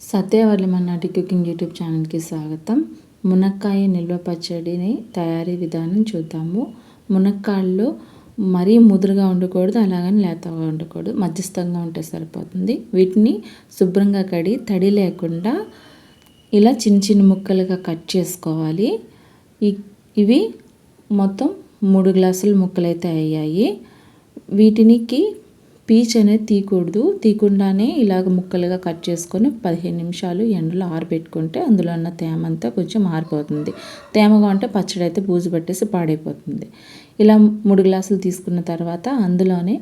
సత్యవర్ల మన్నాటి cooking YouTube ఛానల్కి స్వాగతం. మునక్కాయ నిల్వ పచ్చడిని తయారీ విధానం చూద్దాము. మునక్కాయల్లో మరీ ముదురుగా ఉండకూడదు, అలాగని లేతగా ఉండకూడదు, మధ్యస్థంగా ఉంటే సరిపోతుంది. వీటిని శుభ్రంగా కడిగి తడి లేకుండా ఇలా చిన్న చిన్న ముక్కలుగా కట్ చేసుకోవాలి. ఇవి మొత్తం 3 గ్లాసుల ముక్కలైతే అయ్యాయి. వీటికి పీచ్ అనేది తీయకుండానే ఇలాగ ముక్కలుగా కట్ చేసుకొని 15 నిమిషాలు ఎండలో ఆరబెట్టుకుంటే అందులో ఉన్న తేమ అంతా కొంచెం ఆరిపోతుంది. తేమగా ఉంటే పచ్చడి అయితే బూజు పట్టేసి పాడైపోతుంది. ఇలా 3 గ్లాసులు తీసుకున్న తర్వాత అందులోనే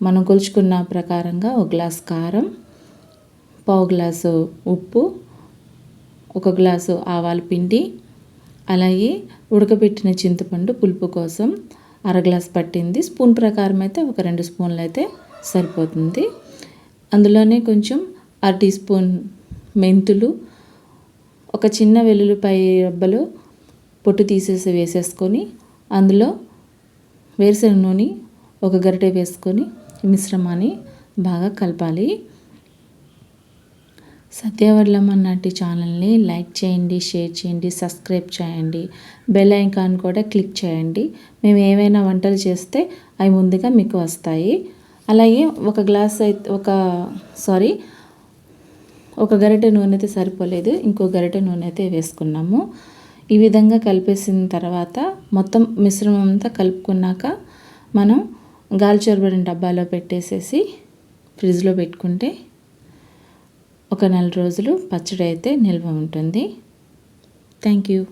మనం కొలుచుకున్న ప్రకారంగా 1 గ్లాస్ కారం, పావు గ్లాసు ఉప్పు, 1 గ్లాసు ఆవాల పిండి, అలాగే ఉడకబెట్టిన చింతపండు పులుపు కోసం 1/2 గ్లాస్ పట్టింది. స్పూన్ ప్రకారం అయితే ఒక 2 స్పూన్లు అయితే సరిపోతుంది. అందులోనే కొంచెం 1/2 టీ స్పూన్ మెంతులు, ఒక చిన్న వెల్లుల్లిపాయ రబ్బలు పొట్టు తీసేసి వేసేసుకొని అందులో వేరుశనగ నూనె 1 గరిటె వేసుకొని మిశ్రమాన్ని బాగా కలపాలి. సత్యవర్ల మన్నాటి ఛానల్ని లైక్ చేయండి, షేర్ చేయండి, సబ్స్క్రైబ్ చేయండి, బెల్ ఐకాన్ కూడా క్లిక్ చేయండి. మేము ఏవైనా వంటలు చేస్తే అవి ముందుగా మీకు వస్తాయి. అలాగే 1 గరిటె నూనె అయితే సరిపోలేదు, ఇంకో గరిటె నూనె అయితే వేసుకున్నాము. ఈ విధంగా కలిపేసిన తర్వాత మొత్తం మిశ్రమం అంతా కలుపుకున్నాక మనం గాలిచొరబడిన డబ్బాలో పెట్టేసేసి ఫ్రిడ్జ్లో పెట్టుకుంటే ఒక 4 రోజులు పచ్చడి అయితే నిల్వ ఉంటుంది. Thank you.